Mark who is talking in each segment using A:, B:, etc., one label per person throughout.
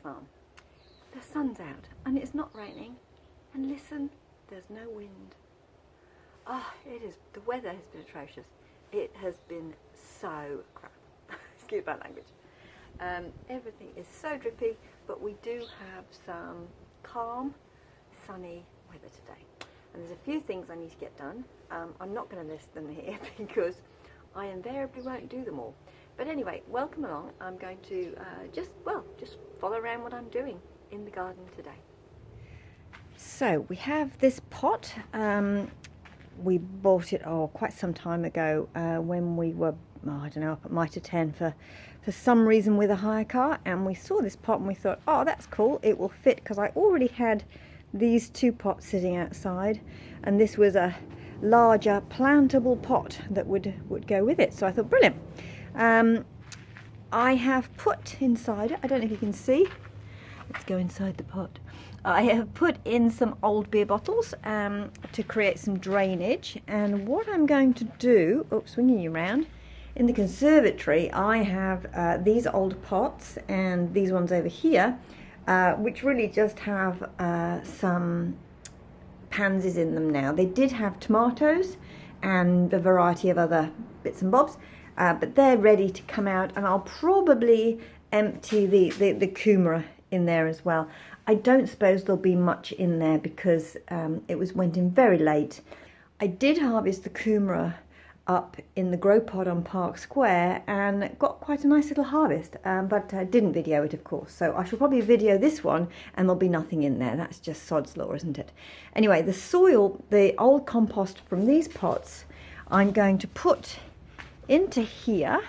A: farm. The sun's out and it's not raining, and listen, there's no wind. Ah, the weather has been atrocious. It has been so crap. Excuse my language. Everything is so drippy, but we do have some calm, sunny weather today. And there's a few things I need to get done. I'm not going to list them here because I invariably won't do them all. But anyway, welcome along. I'm going to just follow around what I'm doing in the garden today. So we have this pot. We bought it quite some time ago when we were, I don't know, up at Mitre 10 for some reason with a hire car, and we saw this pot and we thought, oh, that's cool, it will fit, because I already had these two pots sitting outside, and this was a larger plantable pot that would go with it. So I thought, brilliant. I have put inside it, I don't know if you can see, let's go inside the pot. I have put in some old beer bottles to create some drainage, and what I'm going to do, swinging you around, in the conservatory I have these old pots and these ones over here, which really just have some pansies in them now. They did have tomatoes and a variety of other bits and bobs, but they're ready to come out, and I'll probably empty the kumara in there as well. I don't suppose there'll be much in there because it went in very late. I did harvest the kumara up in the grow pod on Park Square and got quite a nice little harvest, but I didn't video it, of course. So I shall probably video this one and there'll be nothing in there. That's just sod's law, isn't it? Anyway, the soil, the old compost from these pots, I'm going to put into here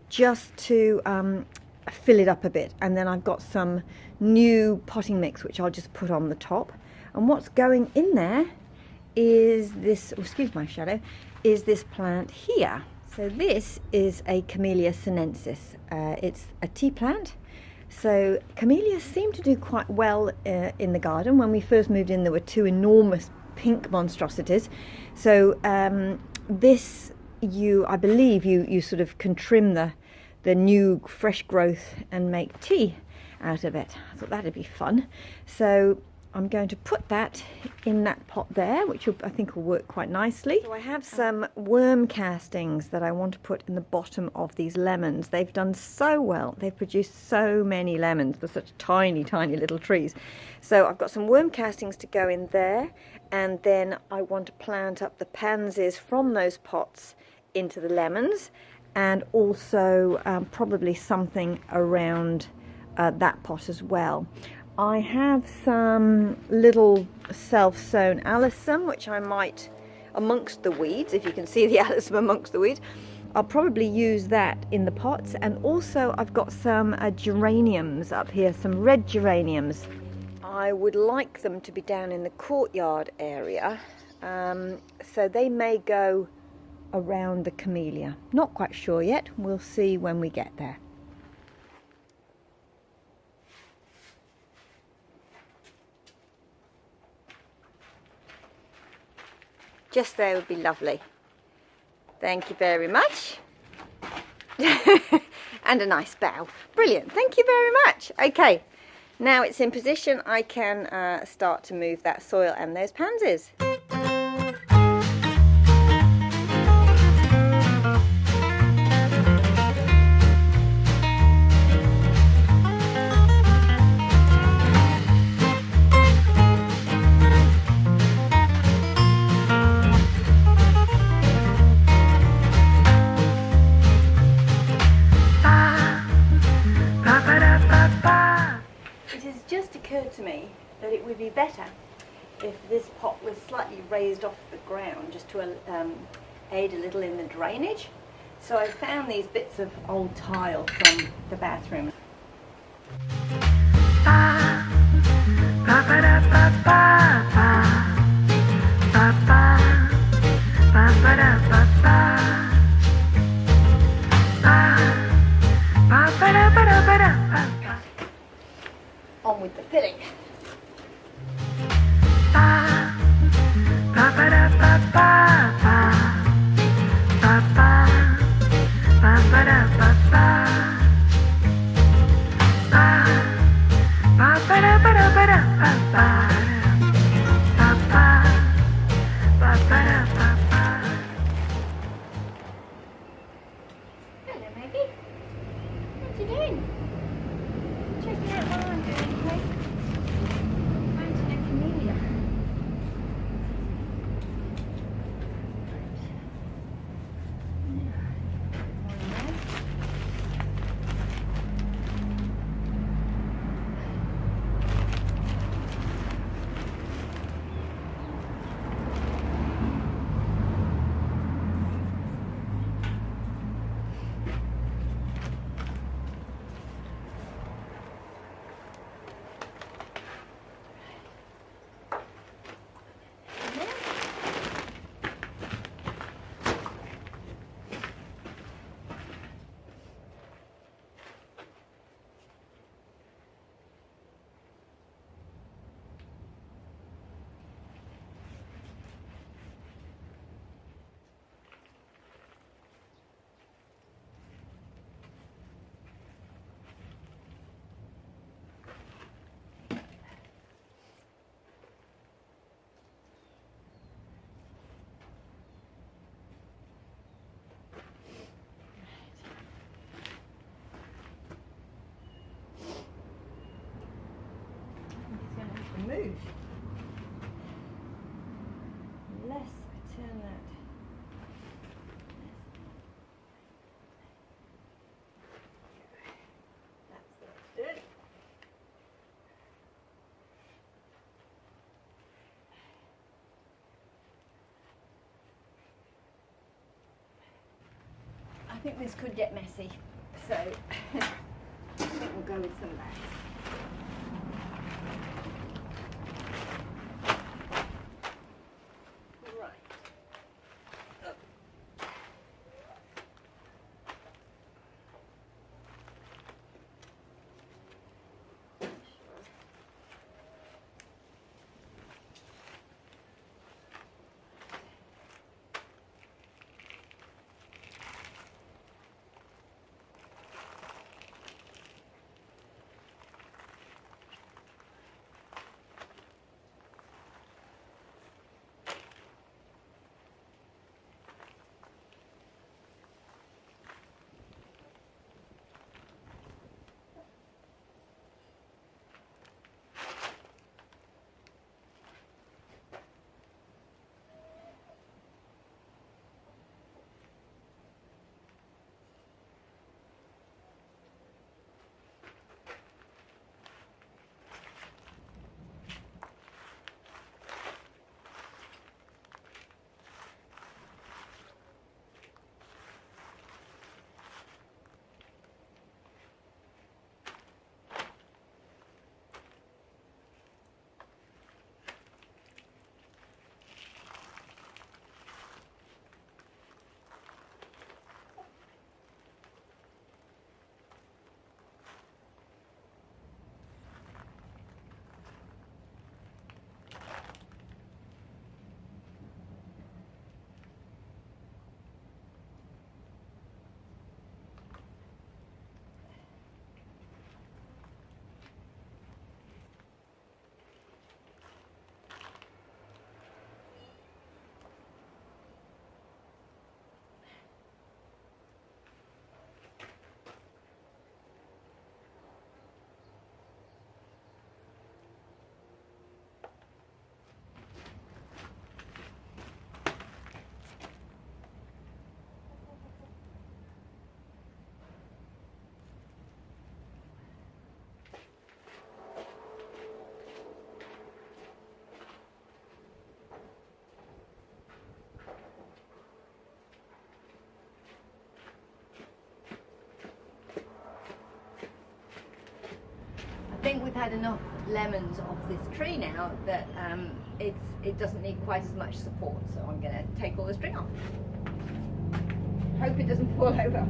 A: just to fill it up a bit, and then I've got some new potting mix which I'll just put on the top. And what's going in there is this, excuse my shadow, is this plant here. So this is a Camellia Sinensis. It's a tea plant. So camellias seem to do quite well in the garden. When we first moved in, there were two enormous pink monstrosities. So this, I believe you sort of can trim the new fresh growth and make tea out of it. I thought that'd be fun. So I'm going to put that in that pot there, which I think will work quite nicely. So I have some worm castings that I want to put in the bottom of these lemons. They've done so well. They've produced so many lemons for such tiny, tiny little trees. So I've got some worm castings to go in there, and then I want to plant up the pansies from those pots into the lemons, and also probably something around that pot as well. I have some little self-sown alyssum, which I might, amongst the weeds, if you can see the alyssum amongst the weeds, I'll probably use that in the pots. And also I've got some geraniums up here, some red geraniums. I would like them to be down in the courtyard area, so they may go around the camellia. Not quite sure yet, we'll see when we get there. Just there would be lovely. Thank you very much. And a nice bow. Brilliant, thank you very much. Okay, now it's in position, I can start to move that soil and those pansies. Occurred to me that it would be better if this pot was slightly raised off the ground, just to aid a little in the drainage. So I found these bits of old tile from the bathroom. On with the filling. I think this could get messy, so I think we'll go with some bags. I think we've had enough lemons off this tree now that it doesn't need quite as much support, so I'm going to take all the string off. Hope it doesn't fall over.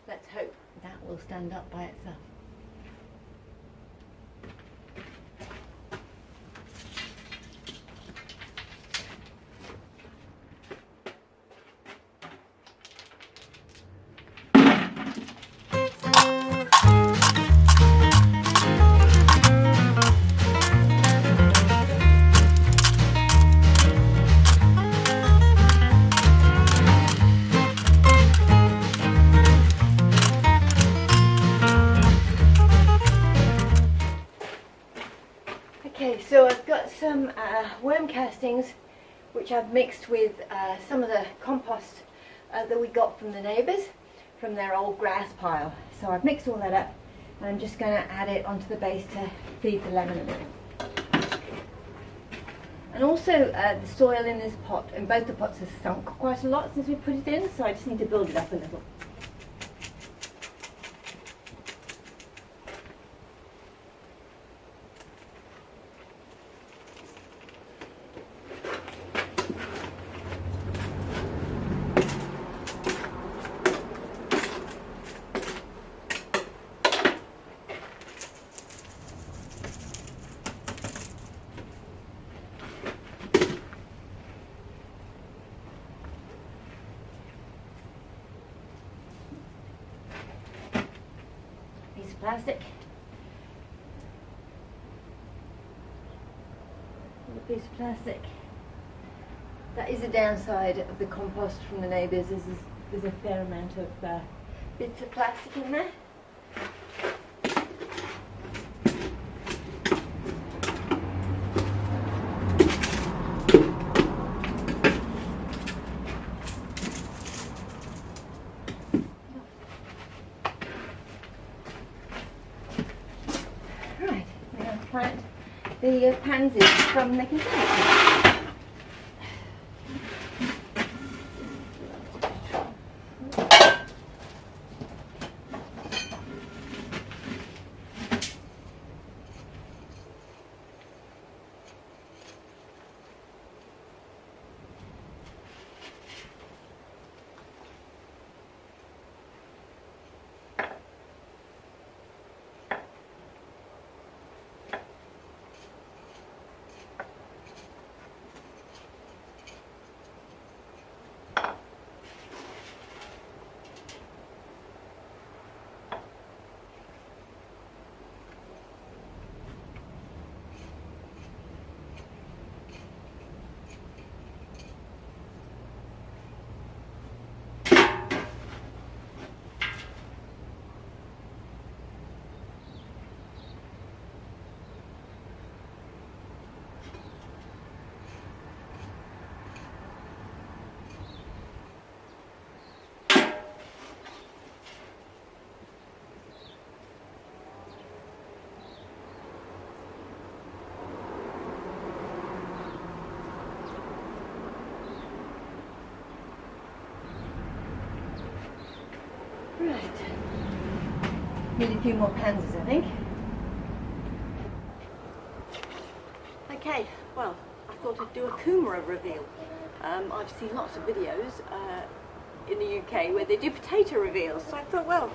A: Let's hope that will stand up by itself. Okay, so I've got some worm castings which I've mixed with some of the compost that we got from the neighbours from their old grass pile. So I've mixed all that up and I'm just going to add it onto the base to feed the lemon a bit. And also the soil in this pot, in both the pots, has sunk quite a lot since we put it in, so I just need to build it up a little. Plastic. piece of plastic. That is a downside of the compost from the neighbours. There's a fair amount of bits of plastic in there. Right, we're going to plant the pansies from the container. Right. Need a few more pansies, I think. Okay, well, I thought I'd do a kumara reveal. I've seen lots of videos in the UK where they do potato reveals, so I thought, well,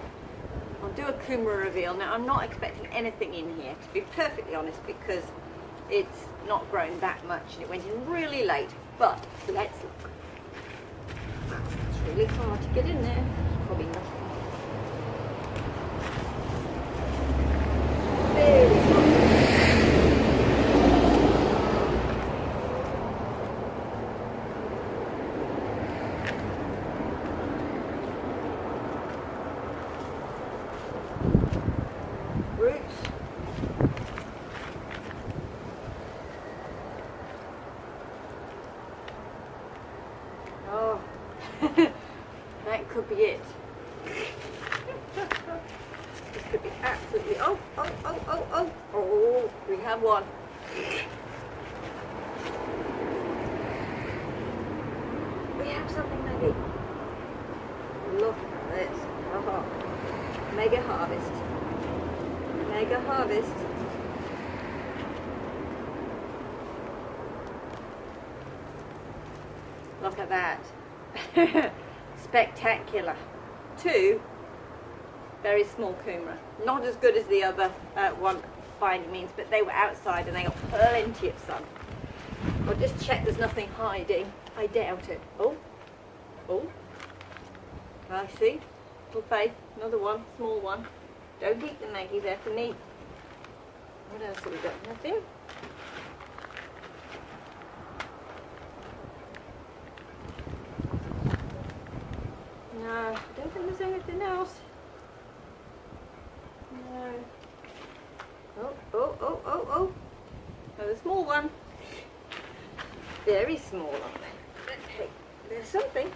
A: I'll do a kumara reveal. Now, I'm not expecting anything in here, to be perfectly honest, because it's not grown that much and it went in really late. But let's look. It's really hard to get in there. Probably nothing. Roots. Oh, that could be it. This could be absolutely. Oh, we have one. We have something, Maggie. Look at this. Oh, mega harvest. Mega harvest. Look at that. Spectacular. Two very small kumara. Not as good as the other one by any means, but they were outside and they got plenty of sun. I'll just check there's nothing hiding. I doubt it. Oh. I see. Little faith. Another one. Small one. Don't eat them, Maggie. They're for me. What else have we got? Nothing? No, I don't think there's anything else. No. Oh. Oh, the small one. Very small, aren't they? Okay, there's something.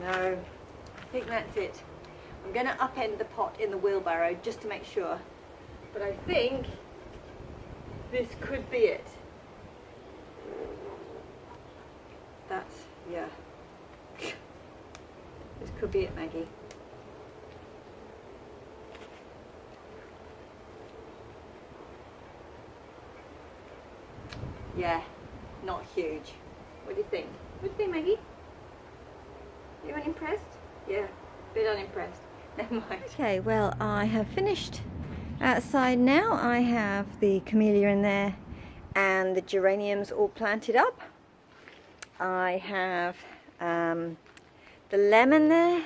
A: No, I think that's it. I'm going to upend the pot in the wheelbarrow just to make sure. But I think this could be it. That's, yeah. This could be it, Maggie. Yeah, not huge. What do you think? What do you think, Maggie? You unimpressed? Yeah, a bit unimpressed. Never mind. Okay, well, I have finished outside now. I have the camellia in there and the geraniums all planted up. I have the lemon there,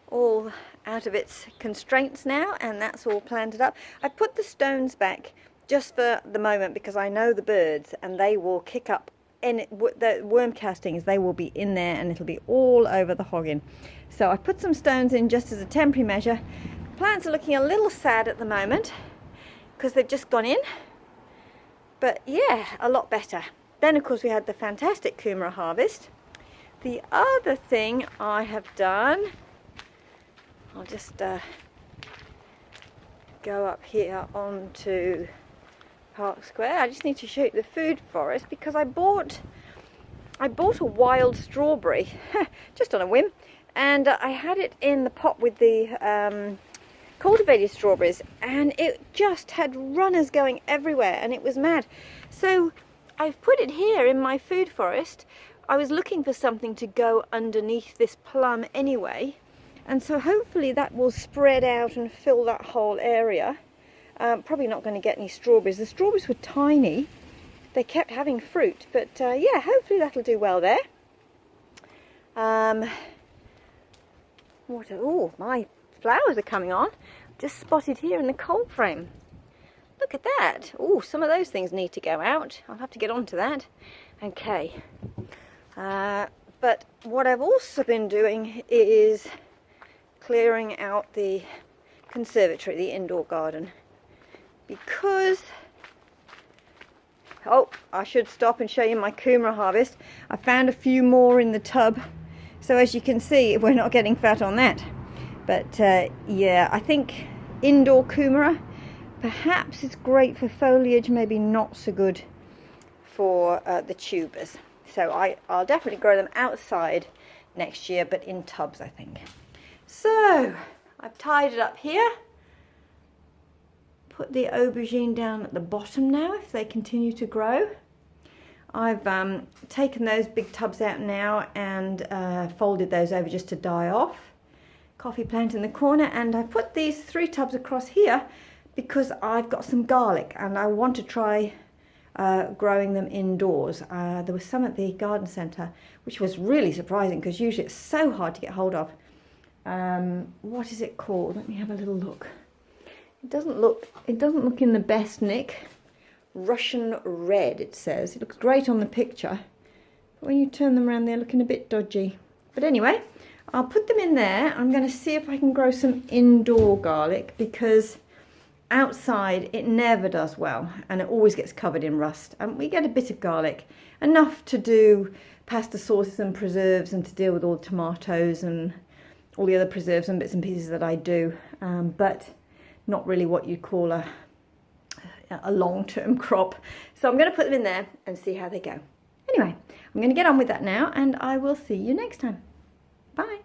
A: all out of its constraints now, and that's all planted up. I put the stones back just for the moment because I know the birds and they will kick up the worm castings. They will be in there and it'll be all over the hogging. So I put some stones in just as a temporary measure. Plants are looking a little sad at the moment because they've just gone in, but yeah, a lot better. Then of course we had the fantastic kumara harvest. The other thing I have done, I'll just go up here onto Park Square. I just need to show you the food forest because I bought a wild strawberry just on a whim, and I had it in the pot with the cultivated strawberries, and it just had runners going everywhere and it was mad. So I've put it here in my food forest. I was looking for something to go underneath this plum anyway, and so hopefully that will spread out and fill that whole area. Probably not going to get any strawberries. The strawberries were tiny. They kept having fruit, but yeah, hopefully that'll do well there. Oh, my flowers are coming on. Just spotted here in the cold frame. Look at that. Oh, some of those things need to go out. I'll have to get on to that. Okay. But what I've also been doing is clearing out the conservatory, the indoor garden, because I should stop and show you my kumara harvest. I found a few more in the tub, so as you can see we're not getting fat on that. But yeah, I think indoor kumara perhaps is great for foliage, maybe not so good for the tubers. So I'll definitely grow them outside next year, but in tubs I think. So I've tied it up here. Put the aubergine down at the bottom now if they continue to grow. I've taken those big tubs out now and folded those over just to die off. Coffee plant in the corner, and I put these 3 tubs across here because I've got some garlic and I want to try growing them indoors. There was some at the garden centre, which was really surprising because usually it's so hard to get hold of. What is it called? Let me have a little look. It doesn't look in the best nick. Russian red, it says. It looks great on the picture, but when you turn them around they're looking a bit dodgy. But anyway, I'll put them in there. I'm going to see if I can grow some indoor garlic because outside it never does well and it always gets covered in rust, and we get a bit of garlic, enough to do pasta sauces and preserves and to deal with all the tomatoes and all the other preserves and bits and pieces that I do, but not really what you'd call a long-term crop. So I'm going to put them in there and see how they go. Anyway, I'm going to get on with that now and I will see you next time. Bye.